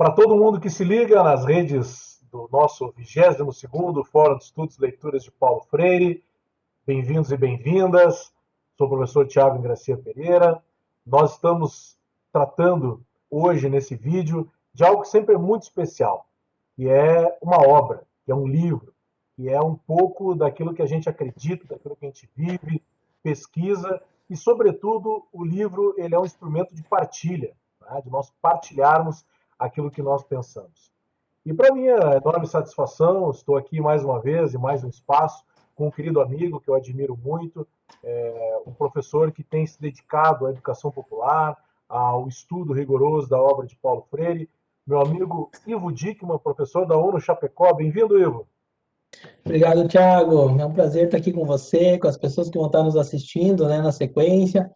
Para todo mundo que se liga nas redes do nosso 22º Fórum de Estudos e Leituras de Paulo Freire, bem-vindos e bem-vindas. Sou o professor Tiago Ingracia Pereira. Nós estamos tratando hoje, nesse vídeo, de algo que sempre é muito especial, que é uma obra, que é um livro, que é um pouco daquilo que a gente acredita, daquilo que a gente vive, pesquisa, e, sobretudo, o livro ele é um instrumento de partilha, né? De nós partilharmos aquilo que nós pensamos. E para minha enorme satisfação, estou aqui mais uma vez, em mais um espaço, com um querido amigo que eu admiro muito, um professor que tem se dedicado à educação popular, ao estudo rigoroso da obra de Paulo Freire, meu amigo Ivo Dickmann, professor da UNO Chapecó. Bem-vindo, Ivo. Obrigado, Thiago. É um prazer estar aqui com você, com as pessoas que vão estar nos assistindo, né, na sequência.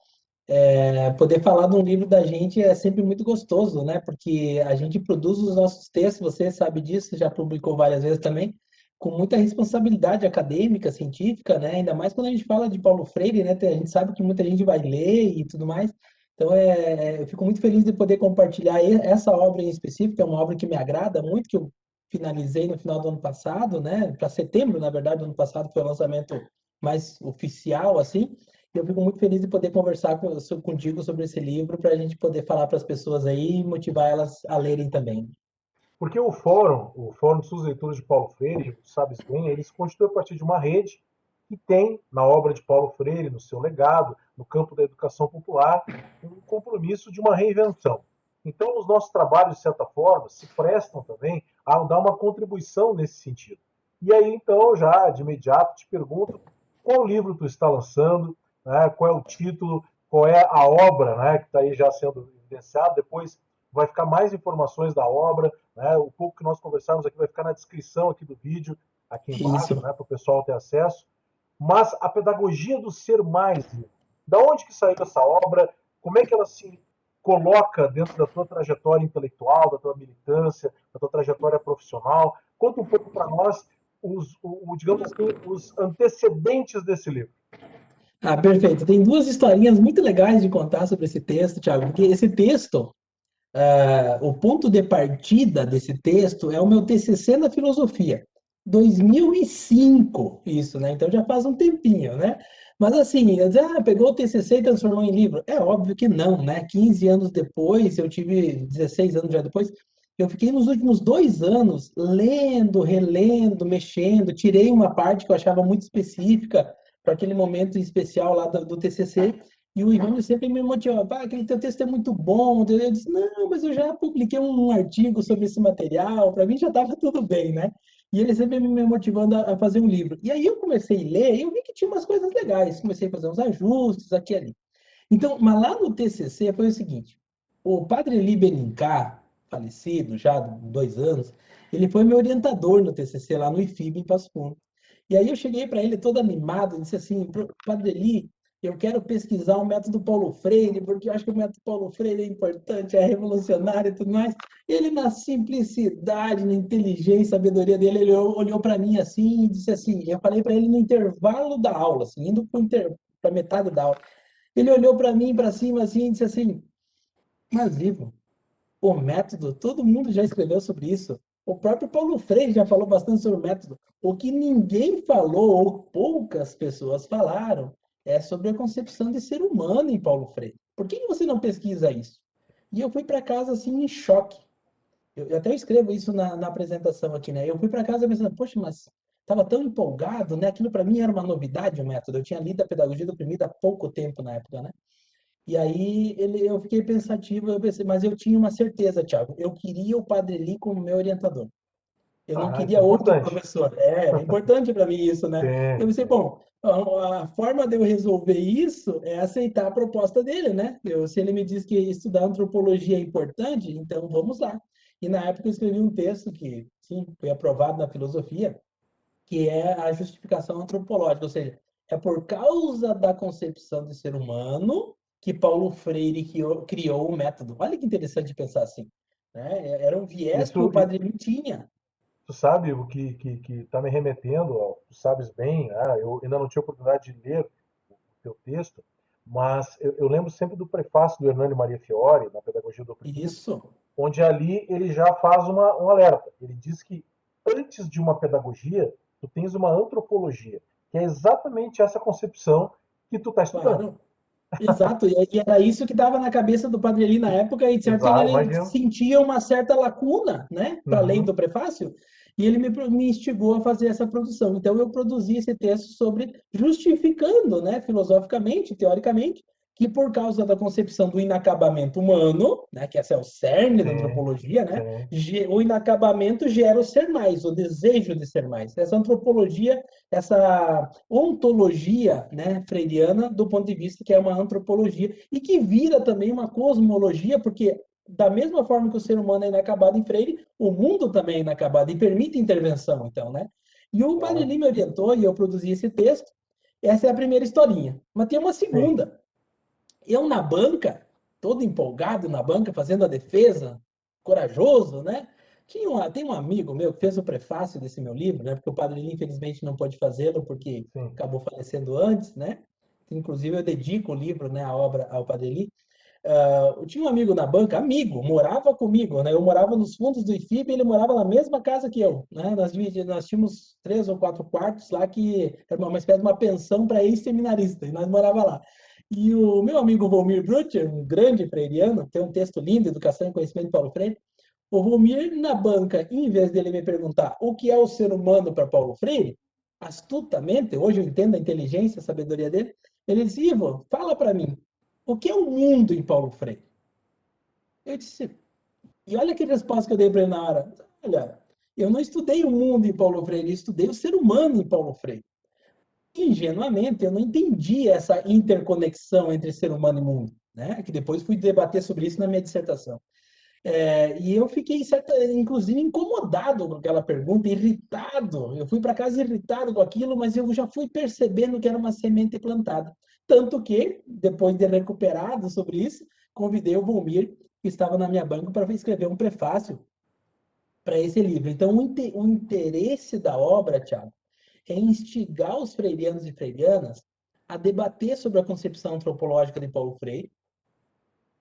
Poder falar de um livro da gente é sempre muito gostoso, né? Porque a gente produz os nossos textos, você sabe disso, já publicou várias vezes também, com muita responsabilidade acadêmica, científica, né? Ainda mais quando a gente fala de Paulo Freire, né? A gente sabe que muita gente vai ler e tudo mais. Então, eu fico muito feliz de poder compartilhar essa obra em específico, é uma obra que me agrada muito, que eu finalizei no final do ano passado, né? Para setembro, na verdade, do ano passado foi o lançamento mais oficial, assim. Eu fico muito feliz de poder conversar contigo sobre esse livro para a gente poder falar para as pessoas aí e motivar elas a lerem também. Porque o Fórum de Estudos e Leituras de Paulo Freire, tu sabes bem, ele se constitui a partir de uma rede que tem, na obra de Paulo Freire, no seu legado, no campo da educação popular, um compromisso de uma reinvenção. Então, os nossos trabalhos, de certa forma, se prestam também a dar uma contribuição nesse sentido. E aí, então, já de imediato te pergunto qual livro tu está lançando, né, qual é o título, qual é a obra, né, que está aí já sendo evidenciado. Depois vai ficar mais informações da obra, né, o pouco que nós conversamos aqui vai ficar na descrição aqui do vídeo, aqui embaixo, Isso. né, para o pessoal ter acesso. Mas a pedagogia do ser mais, da onde que saiu essa obra? Como é que ela se coloca dentro da tua trajetória intelectual, da tua militância, da tua trajetória profissional? Conta um pouco para nós digamos assim, os antecedentes desse livro. Ah, perfeito. Tem duas historinhas muito legais de contar sobre esse texto, Thiago, porque esse texto, o ponto de partida desse texto é o meu TCC na filosofia. 2005, isso, né? Então já faz um tempinho, né? Mas assim, eu dizia, pegou o TCC e transformou em livro. É óbvio que não, né? 15 anos depois, eu tive 16 anos já depois, eu fiquei nos últimos 2 anos lendo, relendo, mexendo, tirei uma parte que eu achava muito específica para aquele momento especial lá do TCC. E o Ivan sempre me motivava, aquele teu texto é muito bom. Eu disse, não, mas eu já publiquei um artigo sobre esse material, para mim já estava tudo bem, né? E ele sempre me motivando a fazer um livro. E aí eu comecei a ler e eu vi que tinha umas coisas legais, comecei a fazer uns ajustes aqui e ali. Então, mas lá no TCC foi o seguinte, o padre Eli Benincá, falecido já há 2 anos, ele foi meu orientador no TCC lá no IFIB em Passo Fundo. E aí eu cheguei para ele todo animado, disse assim, Padre Eli, eu quero pesquisar o método Paulo Freire, porque eu acho que o método Paulo Freire é importante, é revolucionário e tudo mais. Ele, na simplicidade, na inteligência, sabedoria dele, ele olhou para mim assim e disse assim, eu falei para ele no intervalo da aula, assim, indo para metade da aula. Ele olhou para mim, para cima, assim, e disse assim, mas Ivo, o método, todo mundo já escreveu sobre isso. O próprio Paulo Freire já falou bastante sobre o método. O que ninguém falou, ou poucas pessoas falaram, é sobre a concepção de ser humano em Paulo Freire. Por que você não pesquisa isso? E eu fui para casa assim em choque. Eu até escrevo isso na apresentação aqui, né? Eu fui para casa pensando, poxa, mas estava tão empolgado, né? Aquilo para mim era uma novidade, o método. Eu tinha lido a Pedagogia do Oprimido há pouco tempo na época, né? E aí eu fiquei pensativo, eu pensei, mas eu tinha uma certeza, Thiago, eu queria o Padre Eli como meu orientador. Eu não Ah, isso queria é outro importante. professor. É importante para mim isso, né? Eu Sim, pensei, sim. bom, a forma de eu resolver isso é aceitar a proposta dele, né? Se ele me diz que estudar antropologia é importante, então vamos lá. E na época eu escrevi um texto que, sim, foi aprovado na filosofia, que é a justificação antropológica, ou seja, é por causa da concepção de ser humano que Paulo Freire criou o método. Olha que interessante pensar assim, né? Era um viés que o Isso, padre não tinha. tu sabe o que está me remetendo, ó, tu sabes bem, eu ainda não tive oportunidade de ler o teu texto, mas eu lembro sempre do prefácio do Hernani Maria Fiore, na Pedagogia do Oprimido, Isso. onde ali ele já faz um alerta. Ele diz que antes de uma pedagogia, tu tens uma antropologia, que é exatamente essa concepção que tu está estudando. Claro. Exato, e era isso que estava na cabeça do Padre Eli na época, e de certo Exato, ele imagino. sentia uma certa lacuna, né, para além Uhum, do prefácio, e ele me instigou a fazer essa produção. Então eu produzi esse texto sobre, justificando, né, filosoficamente, teoricamente, que por causa da concepção do inacabamento humano, né, que esse é o cerne da sim, antropologia, né, sim. o inacabamento gera o ser mais, o desejo de ser mais. Essa antropologia, essa ontologia, né, freiriana, do ponto de vista que é uma antropologia, e que vira também uma cosmologia, porque da mesma forma que o ser humano é inacabado em Freire, o mundo também é inacabado e permite intervenção, então, né? E o Padre Claro. Lima me orientou e eu produzi esse texto. Essa é a primeira historinha. Mas tem uma Sim. segunda. Eu na banca, todo empolgado na banca, fazendo a defesa, corajoso, né? Tem um amigo meu que fez o prefácio desse meu livro, né? Porque o Padre Lima, infelizmente, não pôde fazê-lo porque Sim. acabou falecendo antes, né? Inclusive, eu dedico o livro, né, a obra ao Padre Lima. Eu tinha um amigo na banca, amigo, morava comigo, né? Eu morava nos fundos do IFIP e ele morava na mesma casa que eu, né? Nós tínhamos 3 ou 4 quartos lá que era uma espécie de uma pensão para ex-seminarista, e nós morava lá. E o meu amigo Volmir Brutcher, um grande freiriano, tem um texto lindo, Educação e Conhecimento de Paulo Freire. O Volmir, na banca, em vez dele me perguntar o que é o ser humano para Paulo Freire, astutamente, hoje eu entendo a inteligência, a sabedoria dele, ele disse, Ivo, fala para mim, o que é o mundo em Paulo Freire? Eu disse, e olha que resposta que eu dei para ele na hora. Olha, eu não estudei o mundo em Paulo Freire, eu estudei o ser humano em Paulo Freire. Ingenuamente, eu não entendi essa interconexão entre ser humano e mundo, né? Que depois fui debater sobre isso na minha dissertação. E eu fiquei, inclusive, incomodado com aquela pergunta, irritado. Eu fui para casa irritado com aquilo, mas eu já fui percebendo que era uma semente plantada. Tanto que, depois de recuperado sobre isso, convidei o Volmir, que estava na minha banca, para escrever um prefácio para esse livro. Então, o interesse da obra, Tiago, é instigar os freirianos e freirianas a debater sobre a concepção antropológica de Paulo Freire,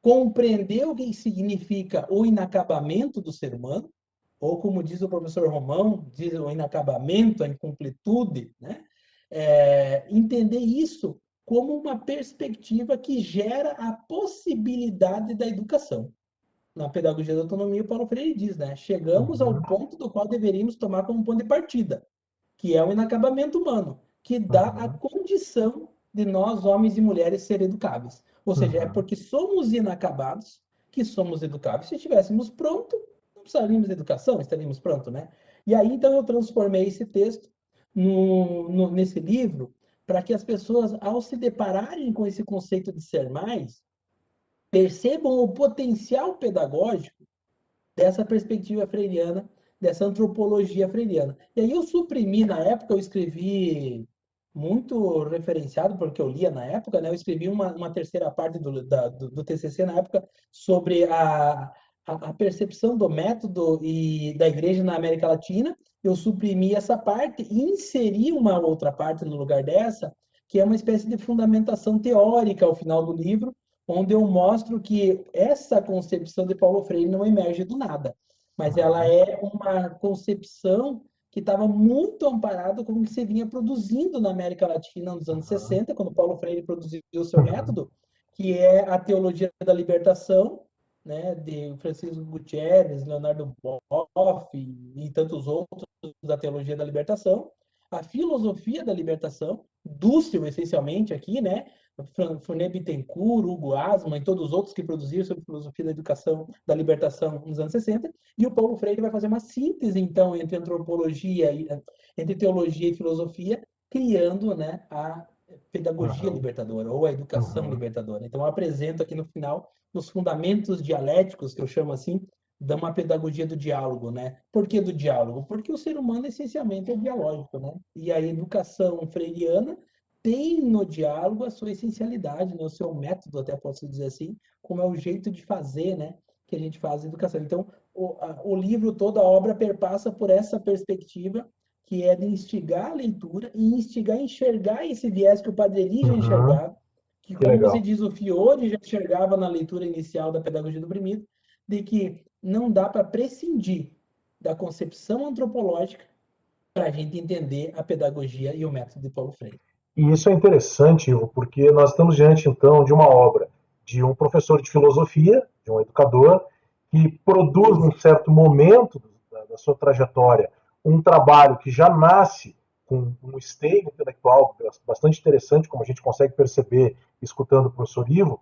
compreender o que significa o inacabamento do ser humano, ou como diz o professor Romão, diz o inacabamento, a incompletude, né? Entender isso como uma perspectiva que gera a possibilidade da educação. Na pedagogia da autonomia, o Paulo Freire diz, né? Chegamos ao Uhum, ponto do qual deveríamos tomar como ponto de partida, que é o inacabamento humano, que dá a uhum, condição de nós, homens e mulheres, ser educáveis. Ou seja, é uhum, porque somos inacabados que somos educáveis. Se estivéssemos pronto, não precisaríamos de educação, estaríamos pronto, né? E aí, então, eu transformei esse texto nesse livro para que as pessoas, ao se depararem com esse conceito de ser mais, percebam o potencial pedagógico dessa perspectiva freiriana, dessa antropologia freiriana. E aí eu suprimi, na época, eu escrevi muito referenciado, porque eu lia na época, né? Eu escrevi uma terceira parte do TCC na época sobre a percepção do método e da igreja na América Latina. Eu suprimi essa parte e inseri uma outra parte no lugar dessa, que é uma espécie de fundamentação teórica ao final do livro, onde eu mostro que essa concepção de Paulo Freire não emerge do nada, mas ela uhum, é uma concepção que estava muito amparada com o que se vinha produzindo na América Latina nos anos uhum, 60, quando Paulo Freire produziu o seu uhum, método, que é a teologia da libertação, né, de Francisco Gutierrez, Leonardo Boff e tantos outros da teologia da libertação, a filosofia da libertação, Dussel, essencialmente aqui, né, Fournier Bittencourt, Hugo Asman e todos os outros que produziram sobre filosofia da educação, da libertação nos anos 60, e o Paulo Freire vai fazer uma síntese, então, entre antropologia, entre teologia e filosofia, criando, né, a pedagogia uhum, libertadora, ou a educação uhum, libertadora. Então, eu apresento aqui no final os fundamentos dialéticos, que eu chamo assim, de uma pedagogia do diálogo, né? Por que do diálogo? Porque o ser humano, essencialmente, é dialógico, né? E a educação freiriana tem no diálogo a sua essencialidade, né? O seu método, até posso dizer assim, como é o jeito de fazer, né? Que a gente faz a educação. Então, o livro, toda a obra perpassa por essa perspectiva, que é de instigar a leitura e instigar a enxergar esse viés que o Padre Eli já uhum. enxergava, que, Que como você legal. diz, o Fiore já enxergava na leitura inicial da Pedagogia do Oprimido, de que não dá para prescindir da concepção antropológica para a gente entender a pedagogia e o método de Paulo Freire. E isso é interessante, Ivo, porque nós estamos diante, então, de uma obra de um professor de filosofia, de um educador, que produz, num Isso. certo momento da sua trajetória, um trabalho que já nasce com um esteio intelectual bastante interessante, como a gente consegue perceber escutando o professor Ivo,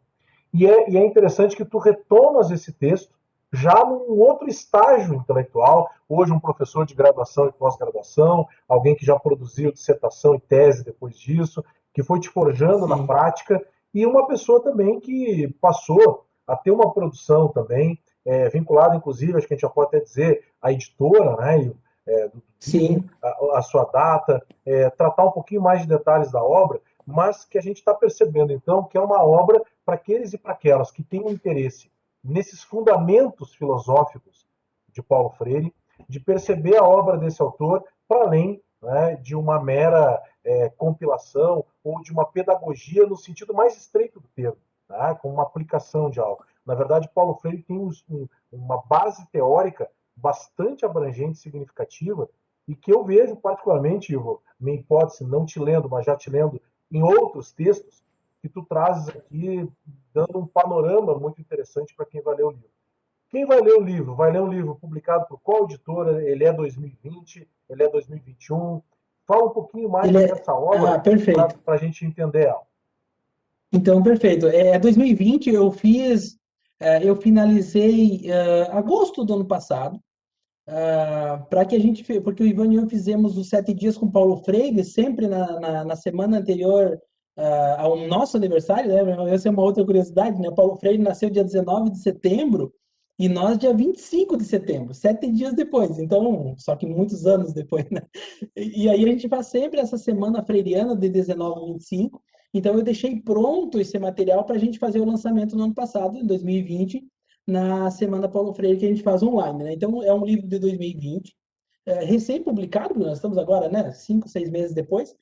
e é interessante que tu retomas esse texto já num outro estágio intelectual, hoje um professor de graduação e pós-graduação, alguém que já produziu dissertação e tese depois disso, que foi te forjando na Sim. prática, e uma pessoa também que passou a ter uma produção também, vinculada, inclusive, acho que a gente já pode até dizer, à editora, né, do livro, Sim. a sua data, tratar um pouquinho mais de detalhes da obra, mas que a gente está percebendo, então, que é uma obra para aqueles e para aquelas que têm um interesse nesses fundamentos filosóficos de Paulo Freire, de perceber a obra desse autor para além, né, de uma mera compilação ou de uma pedagogia no sentido mais estreito do termo, tá? Com uma aplicação de algo. Na verdade, Paulo Freire tem uma base teórica bastante abrangente e significativa e que eu vejo particularmente, Ivo, minha hipótese, não te lendo, mas já te lendo em outros textos, que tu trazes aqui, dando um panorama muito interessante para quem vai ler o livro. Quem vai ler o livro? Vai ler um livro publicado por qual editora? Ele é 2020? Ele é 2021? Fala um pouquinho mais Ele é... dessa obra Ah, perfeito. para a gente entender ela. Então, perfeito. 2020 eu finalizei agosto do ano passado, para que a gente, porque o Ivan e eu fizemos os 7 dias com Paulo Freire, sempre na semana anterior ao nosso aniversário, né? Essa é uma outra curiosidade, né? Paulo Freire nasceu dia 19 de setembro e nós dia 25 de setembro, 7 dias depois, então, só que muitos anos depois, né? E aí a gente faz sempre essa semana freiriana de 19 a 25, então eu deixei pronto esse material para a gente fazer o lançamento no ano passado, em 2020, na Semana Paulo Freire, que a gente faz online, né? Então, é um livro de 2020, recém-publicado, nós estamos agora, né, 5, 6 meses depois,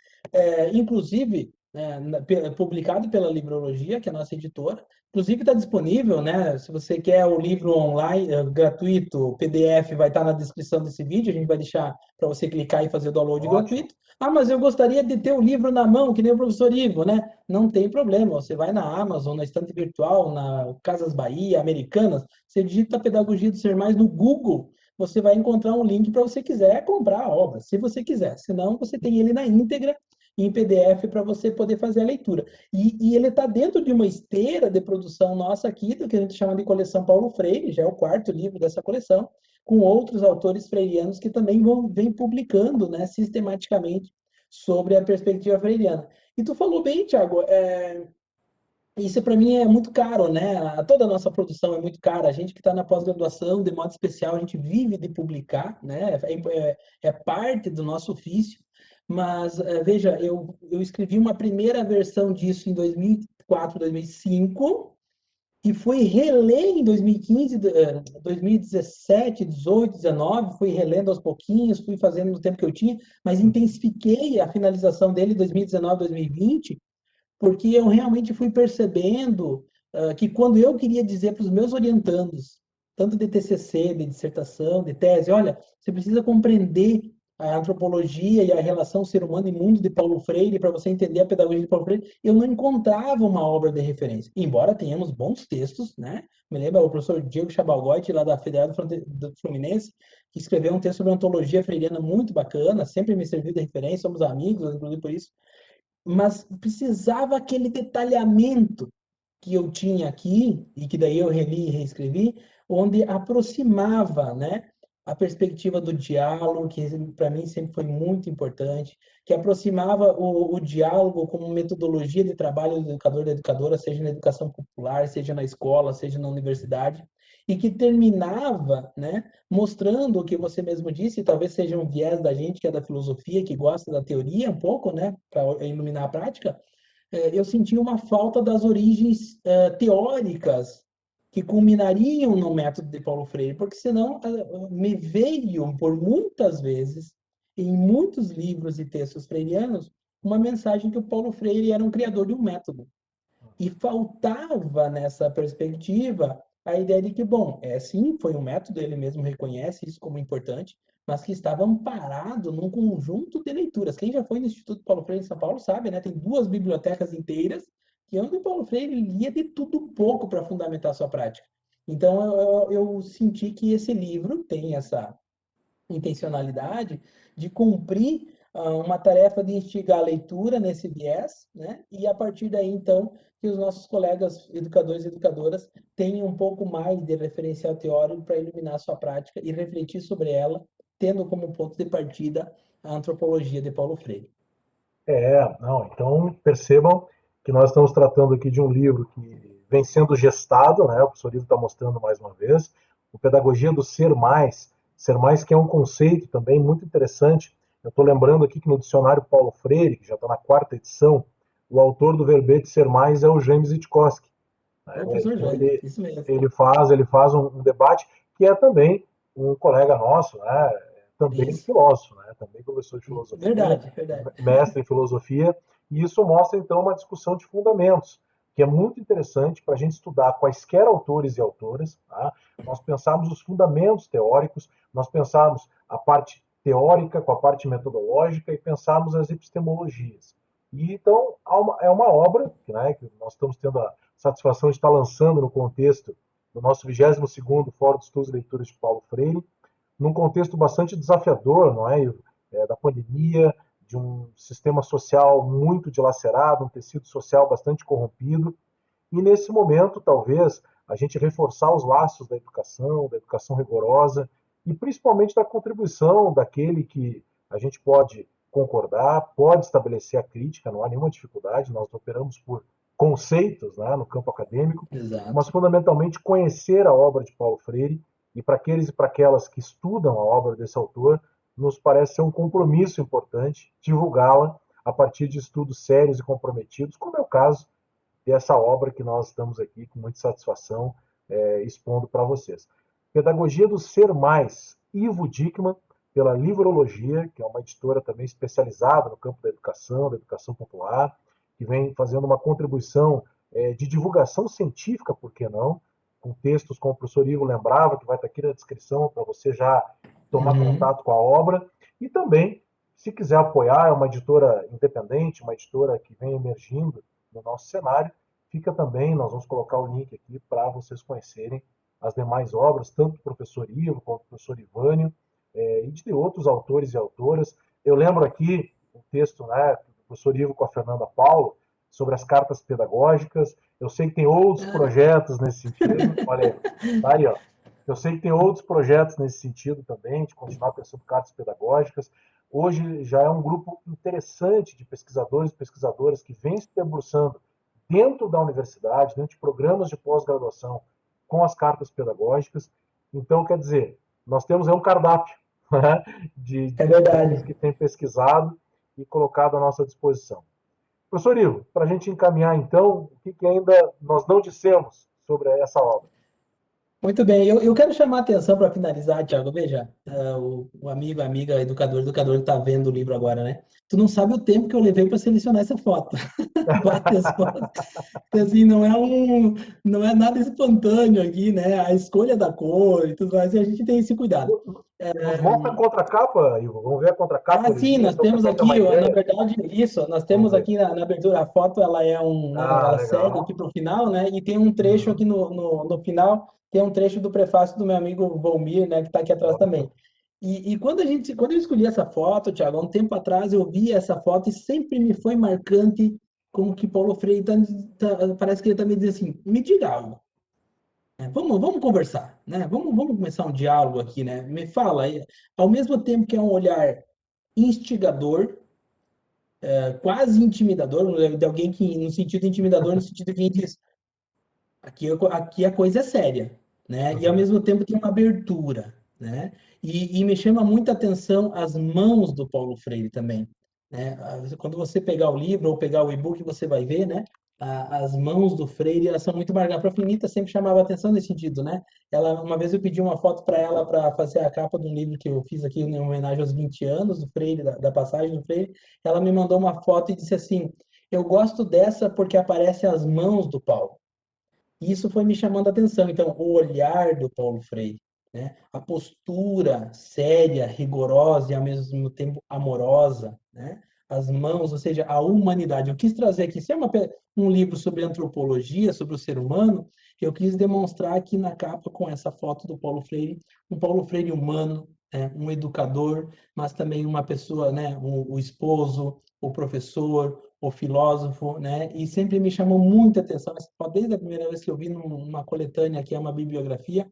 inclusive, publicado pela Livrologia, que é a nossa editora. Inclusive, está disponível, né? Se você quer o livro online, gratuito, PDF, vai estar na descrição desse vídeo, a gente vai deixar para você clicar e fazer o download Ótimo. gratuito. Ah, mas eu gostaria de ter o livro na mão, que nem o professor Ivo, né? Não tem problema, você vai na Amazon, na estante virtual, na Casas Bahia, Americanas, você digita Pedagogia do Ser Mais no Google, você vai encontrar um link para você quiser comprar a obra, se você quiser. Senão, você tem ele na íntegra em PDF para você poder fazer a leitura. E ele está dentro de uma esteira de produção nossa aqui, do que a gente chama de coleção Paulo Freire, já é o quarto livro dessa coleção, com outros autores freirianos que também vêm publicando, né, sistematicamente sobre a perspectiva freiriana. E tu falou bem, Tiago, isso para mim é muito caro, né? Toda a nossa produção é muito cara. A gente que está na pós-graduação, de modo especial, a gente vive de publicar, né? É parte do nosso ofício. Mas, veja, eu escrevi uma primeira versão disso em 2004, 2005, e fui reler em 2015, 2017, 18, 19, fui relendo aos pouquinhos, fui fazendo no tempo que eu tinha, mas intensifiquei a finalização dele em 2019, 2020, porque eu realmente fui percebendo que quando eu queria dizer para os meus orientandos, tanto de TCC, de dissertação, de tese, olha, você precisa compreender a antropologia e a relação ser humano e mundo de Paulo Freire para você entender a pedagogia de Paulo Freire, eu não encontrava uma obra de referência. Embora tenhamos bons textos, né? Me lembra o professor Diego Chabalgotti, lá da Federal do Fluminense, que escreveu um texto sobre ontologia freiriana muito bacana, sempre me serviu de referência, somos amigos, inclusive por isso, mas precisava aquele detalhamento que eu tinha aqui, e que daí eu reli e reescrevi, onde aproximava, né, a perspectiva do diálogo, que para mim sempre foi muito importante, que aproximava o diálogo como metodologia de trabalho do educador e da educadora, seja na educação popular, seja na escola, seja na universidade, e que terminava, né, mostrando o que você mesmo disse, talvez seja um viés da gente que é da filosofia, que gosta da teoria um pouco, né, para iluminar a prática, eu senti uma falta das origens teóricas que culminariam no método de Paulo Freire, porque senão me veio por muitas vezes, em muitos livros e textos freirianos, uma mensagem que o Paulo Freire era um criador de um método. E faltava nessa perspectiva a ideia de que, bom, sim, foi um método, ele mesmo reconhece isso como importante, mas que estava amparado num conjunto de leituras. Quem já foi no Instituto Paulo Freire em São Paulo sabe, né? Tem 2 bibliotecas inteiras que é onde o Paulo Freire lia de tudo um pouco para fundamentar a sua prática. Então, eu senti que esse livro tem essa intencionalidade de cumprir uma tarefa de instigar a leitura nesse viés, né? E a partir daí, então, que os nossos colegas educadores e educadoras tenham um pouco mais de referencial teórico para iluminar a sua prática e refletir sobre ela, tendo como ponto de partida a antropologia de Paulo Freire. Não, então percebam que nós estamos tratando aqui de um livro que vem sendo gestado, né? O professor Ivo está mostrando mais uma vez, o Pedagogia do Ser Mais que é um conceito também muito interessante. Eu estou lembrando aqui que no dicionário Paulo Freire, que já está na 4ª edição, o autor do verbete Ser Mais é o James Itkowski. É o professor Então Jaime, isso mesmo. ele faz um debate que é também um colega nosso, né? Também Isso. filósofo, né? Também professor de filosofia, Verdade, verdade. mestre em filosofia, e isso mostra então uma discussão de fundamentos, que é muito interessante para a gente estudar quaisquer autores e autoras, tá? Nós pensarmos os fundamentos teóricos, nós pensarmos a parte teórica com a parte metodológica e pensarmos as epistemologias. E então é uma obra, né, que nós estamos tendo a satisfação de estar lançando no contexto do nosso 22º Fórum de Estudos e Leituras de Paulo Freire, num contexto bastante desafiador, não é? Da pandemia, de um sistema social muito dilacerado, um tecido social bastante corrompido. E nesse momento, talvez, a gente reforçar os laços da educação rigorosa, e principalmente da contribuição daquele que a gente pode concordar, pode estabelecer a crítica, não há nenhuma dificuldade, nós operamos por conceitos, né, no campo acadêmico, mas Exato. fundamentalmente conhecer a obra de Paulo Freire, e para aqueles e para aquelas que estudam a obra desse autor, nos parece ser um compromisso importante divulgá-la a partir de estudos sérios e comprometidos, como é o caso dessa obra que nós estamos aqui com muita satisfação expondo para vocês. Pedagogia do Ser Mais, Ivo Dickmann, pela Livrologia, que é uma editora também especializada no campo da educação popular, que vem fazendo uma contribuição de divulgação científica, por que não, com textos como o professor Ivo lembrava, que vai estar aqui na descrição para você já tomar Uhum. contato com a obra, e também, se quiser apoiar, é uma editora independente, uma editora que vem emergindo no nosso cenário, fica também, nós vamos colocar o link aqui para vocês conhecerem as demais obras, tanto do professor Ivo quanto do professor Ivânio, e de outros autores e autoras. Eu lembro aqui um texto, né, do professor Ivo com a Fernanda Paulo, sobre as cartas pedagógicas. Eu sei que tem outros Ah. projetos nesse sentido. Olha aí, tá aí, ó. Eu sei que tem outros projetos nesse sentido também, de continuar pensando cartas pedagógicas. Hoje já é um grupo interessante de pesquisadores e pesquisadoras que vem se debruçando dentro da universidade, dentro de programas de pós-graduação com as cartas pedagógicas. Então, quer dizer, nós temos aí um cardápio, né, de É autores verdade. que têm pesquisado e colocado à nossa disposição. Professor Ivo, para a gente encaminhar então, o que ainda nós não dissemos sobre essa obra? Muito bem, eu quero chamar a atenção para finalizar, Thiago. Veja, o amigo, a amiga, educador que está vendo o livro agora, né? Tu não sabe o tempo que eu levei para selecionar essa foto. Várias fotos. Então, assim, não é nada espontâneo aqui, né? A escolha da cor e tudo mais, e a gente tem esse cuidado. Nos mostra a contracapa, Ivo. Vamos ver a contracapa Ah, sim, original, nós então o temos pessoal tem uma aqui, na ideia. verdade, isso, nós Vamos temos ver. aqui na abertura, a foto, ela é né, Ah, ela segue aqui legal. para o final, né, e tem um trecho aqui Uhum. no final, tem um trecho do prefácio do meu amigo Volmir, né, que está aqui atrás também. Ótimo. E quando eu escolhi essa foto, Thiago, há um tempo atrás eu vi essa foto e sempre me foi marcante como que Paulo Freire parece que ele está me dizendo assim, me diga algo, né? Vamos conversar, né? Vamos começar um diálogo aqui, né? Me fala aí, ao mesmo tempo que é um olhar instigador, quase intimidador, de alguém que, no sentido intimidador, no sentido que diz, aqui a coisa é séria, né? E ao Uhum. mesmo tempo tem uma abertura, né? E me chama muita atenção as mãos do Paulo Freire também, né? Quando você pegar o livro ou pegar o e-book, você vai ver, né? As mãos do Freire, elas são muito marcadas. A Finita sempre chamava atenção nesse sentido, né? Uma vez eu pedi uma foto para ela para fazer a capa de um livro que eu fiz aqui em homenagem aos 20 anos do Freire, da passagem do Freire. Ela me mandou uma foto e disse assim: eu gosto dessa porque aparecem as mãos do Paulo. E isso foi me chamando a atenção. Então, o olhar do Paulo Freire, né? A postura séria, rigorosa e ao mesmo tempo amorosa, né? As mãos, ou seja, a humanidade. Eu quis trazer aqui, se é um livro sobre antropologia, sobre o ser humano, eu quis demonstrar aqui na capa com essa foto do Paulo Freire, um Paulo Freire humano, né? Um educador, mas também uma pessoa, né? O esposo, o professor, o filósofo, né? E sempre me chamou muita atenção, desde a primeira vez que eu vi numa coletânea que é uma bibliografia,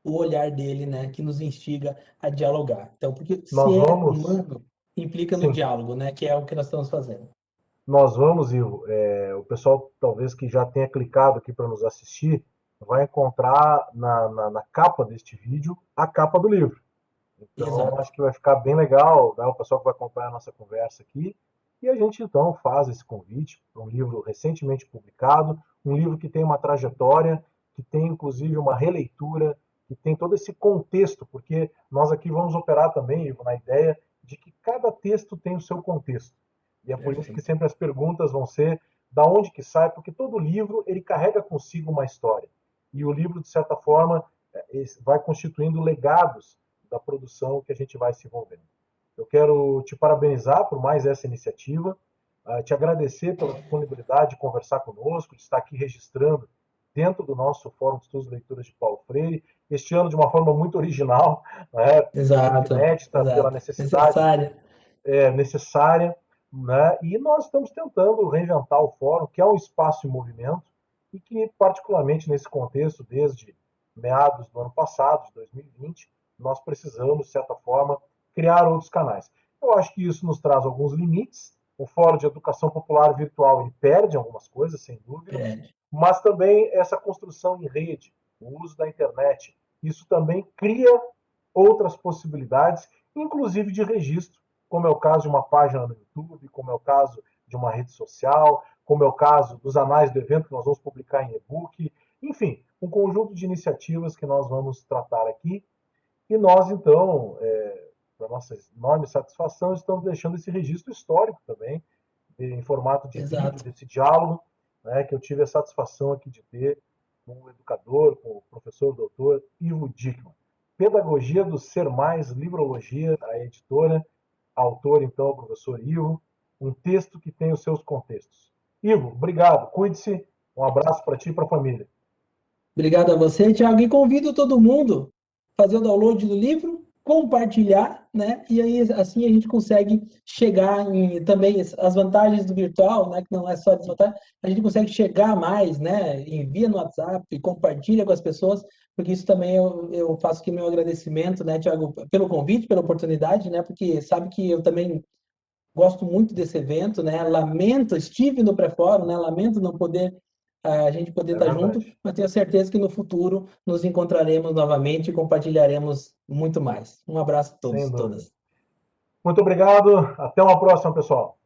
o olhar dele, né? Que nos instiga a dialogar. Então, porque se Nós é vamos, humano, implica no sim, diálogo, né? Que é o que nós estamos fazendo. nós vamos, Ivo. O pessoal talvez que já tenha clicado aqui para nos assistir, vai encontrar na capa deste vídeo a capa do livro. Então, Exato. acho que vai ficar bem legal, né? O pessoal que vai acompanhar a nossa conversa aqui. E a gente, então, faz esse convite para um livro recentemente publicado, um livro que tem uma trajetória, que tem, inclusive, uma releitura, que tem todo esse contexto, porque nós aqui vamos operar também, Ivo, na ideia de que cada texto tem o seu contexto. E é por isso que Perfeito. sempre as perguntas vão ser da onde que sai, porque todo livro ele carrega consigo uma história. E o livro, de certa forma, vai constituindo legados da produção que a gente vai se envolvendo. Eu quero te parabenizar por mais essa iniciativa, te agradecer pela disponibilidade de conversar conosco, de estar aqui registrando dentro do nosso Fórum de Estudos e Leituras de Paulo Freire, este ano de uma forma muito original, né, muito Exato. inédita pela Exato. necessidade Necessária. necessária, né, e nós estamos tentando reinventar o fórum, que é um espaço em movimento, e que, particularmente nesse contexto, desde meados do ano passado, de 2020, nós precisamos, de certa forma, criar outros canais. Eu acho que isso nos traz alguns limites. O Fórum de Educação Popular Virtual ele perde algumas coisas, sem dúvida, É. mas também essa construção em rede, o uso da internet, isso também cria outras possibilidades, inclusive de registro, como é o caso de uma página no YouTube, como é o caso de uma rede social, como é o caso dos anais do evento que nós vamos publicar em e-book, enfim, um conjunto de iniciativas que nós vamos tratar aqui. E nós, então, para nossa enorme satisfação, estamos deixando esse registro histórico também, em formato de vídeo, Exato. desse diálogo, né, que eu tive a satisfação aqui de ter com o educador, com o professor doutor Ivo Dickmann. Pedagogia do Ser Mais, Livrologia, a editora, autor, então, o professor Ivo, um texto que tem os seus contextos. Ivo, obrigado, cuide-se, um abraço para ti e para a família. Obrigado a você, Thiago, e convido todo mundo a fazer o download do livro, compartilhar, né? E aí assim a gente consegue chegar em também as vantagens do virtual, né? Que não é só desvantagem, a gente consegue chegar mais, né? Envia no WhatsApp, compartilha com as pessoas, porque isso também eu faço aqui meu agradecimento, né, Thiago, pelo convite, pela oportunidade, né? Porque sabe que eu também gosto muito desse evento, né? Lamento, estive no pré-fórum, né? Lamento não poder a gente poder É estar junto, verdade, mas tenho certeza que no futuro nos encontraremos novamente e compartilharemos muito mais. Um abraço a sem todos e dúvida. todas. Muito obrigado, até uma próxima, pessoal.